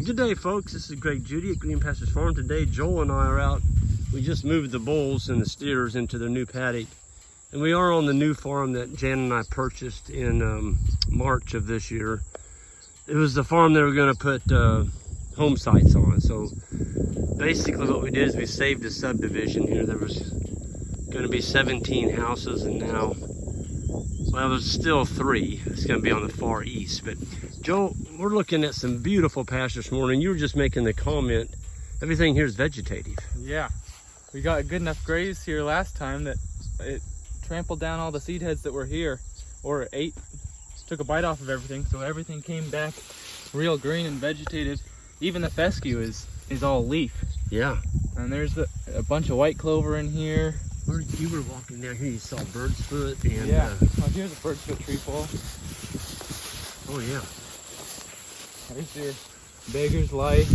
Good day, folks. This is Greg Judy at Green Pastures Farm. Today, Joel and I are out. We just moved the bulls and the steers into their new paddock. And we are on the new farm that Jan and I purchased in March of this year. It was the farm they were going to put home sites on. So basically what we did is we saved a subdivision here. There was going to be 17 houses, and now, well, there's still 3. It's going to be on the far east. But Joel, we're looking at some beautiful pastures this morning. You were just making the comment, everything here is vegetative. Yeah, we got a good enough graze here last time that it trampled down all the seed heads that were here, or it took a bite off of everything, so everything came back real green and vegetative. Even the fescue is all leaf. Yeah. And there's a bunch of white clover in here. You were walking down here, you saw bird's foot and... Yeah, oh, here's a bird's foot trefoil. Oh yeah. There's your beggar's life.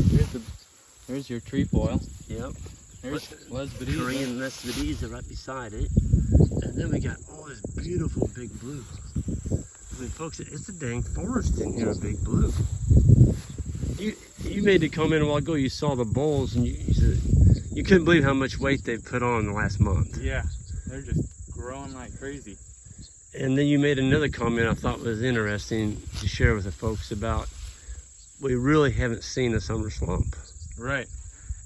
There's your trefoil. Yep. There's lesbidiza. Korean lesbidiza right beside it. And then we got all this beautiful big blue. I mean, folks, it's a dang forest in here, big blue. You made the comment a while ago, you saw the bulls and you said you couldn't believe how much weight they've put on in the last month. Yeah, they're just growing like crazy. And then you made another comment I thought was interesting to share with the folks about, we really haven't seen a summer slump. Right.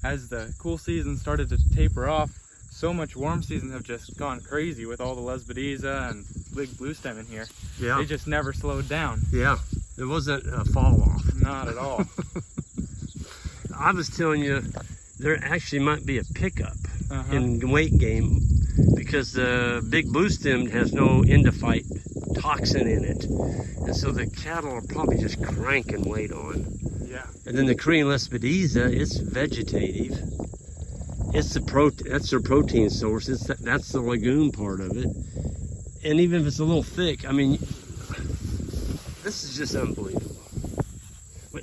As the cool season started to taper off, so much warm seasons have just gone crazy with all the lesbidiza and big blue stem in here. Yeah. They just never slowed down. Yeah, there wasn't a fall off. Not at all. I was telling you, there actually might be a pickup in weight gain because the big blue stem has no endophyte toxin in it. And so the cattle are probably just cranking weight on. Yeah. And then the Korean lesbidiza, it's vegetative. It's that's their protein source. That's the legume part of it. And even if it's a little thick, I mean, this is just unbelievable.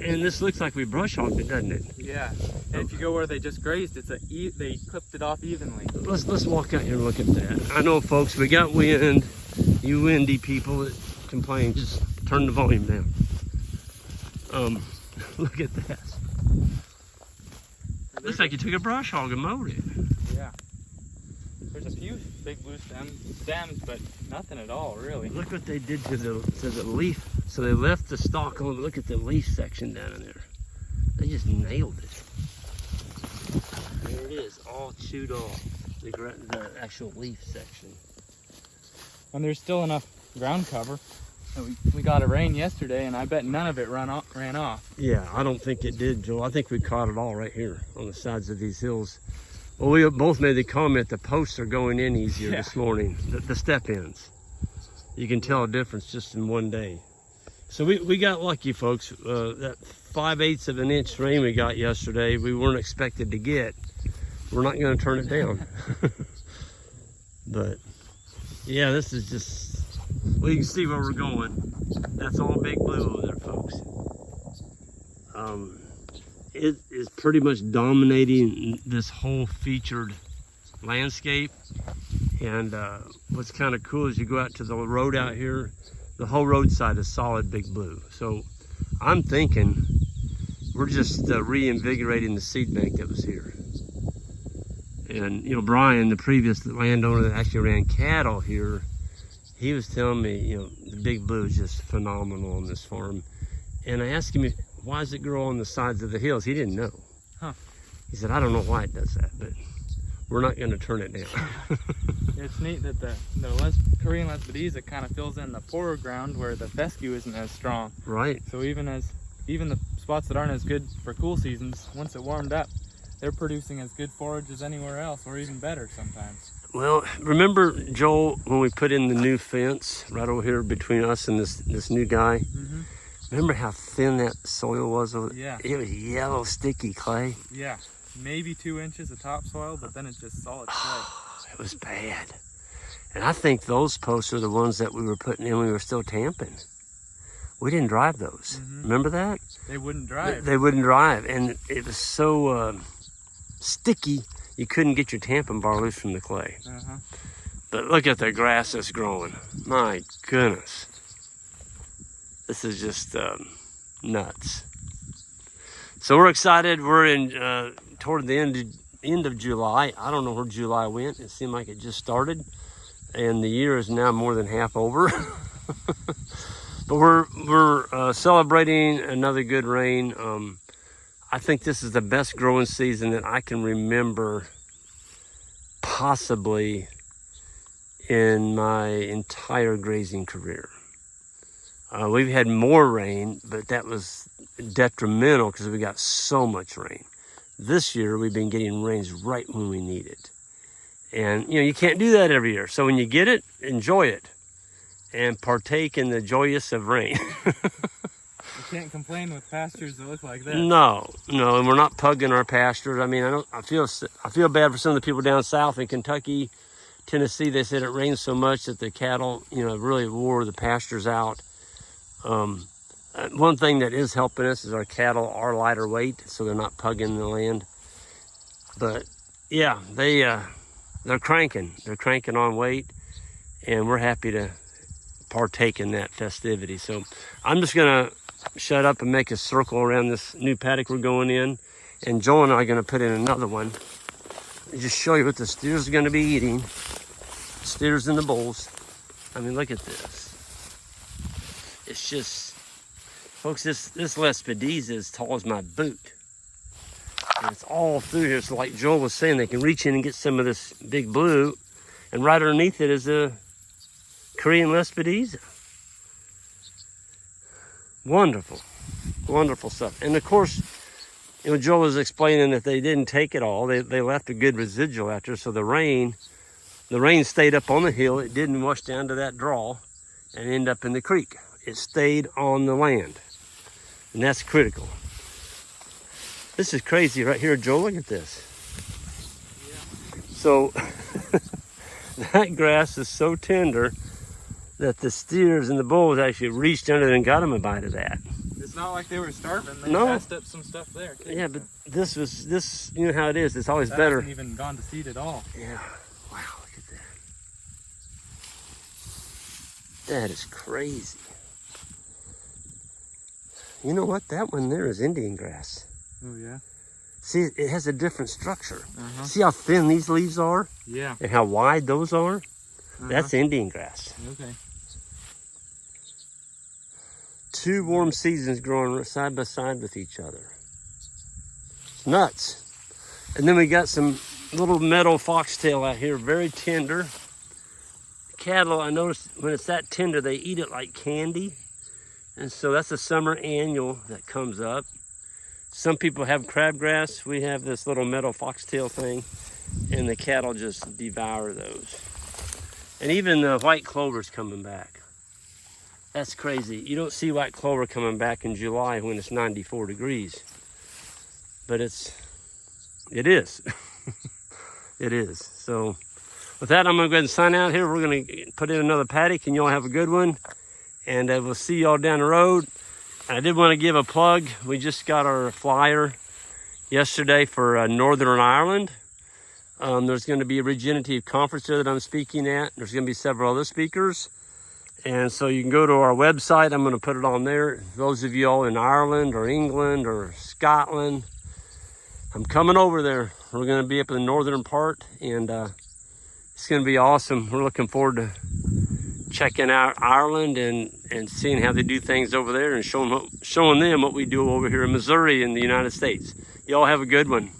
And this looks like we brush hogged it, doesn't it? Yeah. And if you go where they just grazed, they clipped it off evenly. Let's walk out here and look at that. I know, folks, we got wind. You windy people that complain, just turn the volume down. Look at that. Looks like you took a brush hog and mowed it. Yeah. There's a few big blue stems, but nothing at all, really. Look what they did to the leaf. So they left the stalk on. Look at the leaf section down in there. They just nailed it. There it is, all chewed off. The actual leaf section. And there's still enough ground cover. We got a rain yesterday, and I bet none of it ran off. Yeah, I don't think it did, Joel. I think we caught it all right here on the sides of these hills. Well, we both made the comment the posts are going in easier this morning, the step ins. You can tell a difference just in one day. So we got lucky, folks. That 5/8 of an inch rain we got yesterday, we weren't expected to get. We're not going to turn it down. But yeah, this is just, well, you can see where we're going. That's all big blue over there, folks. It is pretty much dominating this whole featured landscape. And what's kind of cool is you go out to the road out here, the whole roadside is solid big blue. So I'm thinking we're just reinvigorating the seed bank that was here. And you know, Brian, the previous landowner that actually ran cattle here, he was telling me, you know, the big blue is just phenomenal on this farm. And I asked him, why does it grow on the sides of the hills? He didn't know. He said, I don't know why it does that, but we're not going to turn it down. It's neat that the Korean lesbidiza kind of fills in the poorer ground where the fescue isn't as strong. Right. So even the spots that aren't as good for cool seasons, once it warmed up, they're producing as good forage as anywhere else, or even better sometimes. Well, remember, Joel, when we put in the new fence right over here between us and this new guy? Remember how thin that soil was? Yeah. It was yellow, sticky clay. Yeah, maybe 2 inches of topsoil, but then it's just solid clay. It was bad. And I think those posts are the ones that we were putting in, we were still tamping. We didn't drive those. Remember that? They wouldn't drive. They wouldn't drive. And it was so sticky, you couldn't get your tampon bar loose from the clay. But look at the grass that's growing. My goodness. This is just nuts. So we're excited. We're in toward the end of July. I don't know where July went. It seemed like it just started, and the year is now more than half over. But we're celebrating another good rain. I think this is the best growing season that I can remember, possibly in my entire grazing career. We've had more rain, but that was detrimental because we got so much rain. This year, we've been getting rains right when we need it. And, you know, you can't do that every year. So when you get it, enjoy it and partake in the joyous of rain. You can't complain with pastures that look like that. No, and we're not pugging our pastures. I mean, I feel bad for some of the people down south in Kentucky, Tennessee. They said it rained so much that the cattle, you know, really wore the pastures out. One thing that is helping us is our cattle are lighter weight, so they're not pugging the land. But yeah, they're cranking on weight, and we're happy to partake in that festivity. So I'm just gonna shut up and make a circle around this new paddock we're going in, and Joel and I are gonna put in another one. Just show you what the steers are gonna be eating. Steers and the bulls. I mean, look at this. It's just, folks, this Lespedeza is as tall as my boot. And it's all through here. So like Joel was saying, they can reach in and get some of this big blue, and right underneath it is a Korean Lespedeza. Wonderful, wonderful stuff. And of course, you know, Joel was explaining that they didn't take it all. They left a good residual after, so the rain stayed up on the hill. It didn't wash down to that draw and end up in the creek. It stayed on the land, and that's critical. This is crazy right here, Joel. Look at this. Yeah. So that grass is so tender that the steers and the bulls actually reached under it and got them a bite of that. It's not like they were starving. They No. passed up some stuff there, too. Yeah, but this, you know how it is. It's always that better. hasn't even gone to seed at all. Yeah. Wow, look at that. That is crazy. You know what? That one there is Indian grass. Oh, yeah? See, it has a different structure. Uh-huh. See how thin these leaves are? Yeah. And how wide those are? Uh-huh. That's Indian grass. Okay. 2 warm seasons growing side by side with each other. It's nuts. And then we got some little meadow foxtail out here, very tender. Cattle, I noticed when it's that tender, they eat it like candy. And so that's a summer annual that comes up. Some people have crabgrass. We have this little meadow foxtail thing, and the cattle just devour those. And even the white clover's coming back. That's crazy. You don't see white clover coming back in July when it's 94 degrees. But it is. It is. So with that, I'm going to go ahead and sign out here. We're going to put in another paddock, and y'all have a good one. And we'll see y'all down the road. I did want to give a plug. We just got our flyer yesterday for Northern Ireland. There's going to be a regenerative conference there that I'm speaking at. There's going to be several other speakers. And so you can go to our website. I'm going to put it on there. Those of you all in Ireland or England or Scotland, I'm coming over there. We're going to be up in the northern part, and it's going to be awesome. We're looking forward to checking out Ireland and seeing how they do things over there, and showing them what we do over here in Missouri in the United States. Y'all have a good one.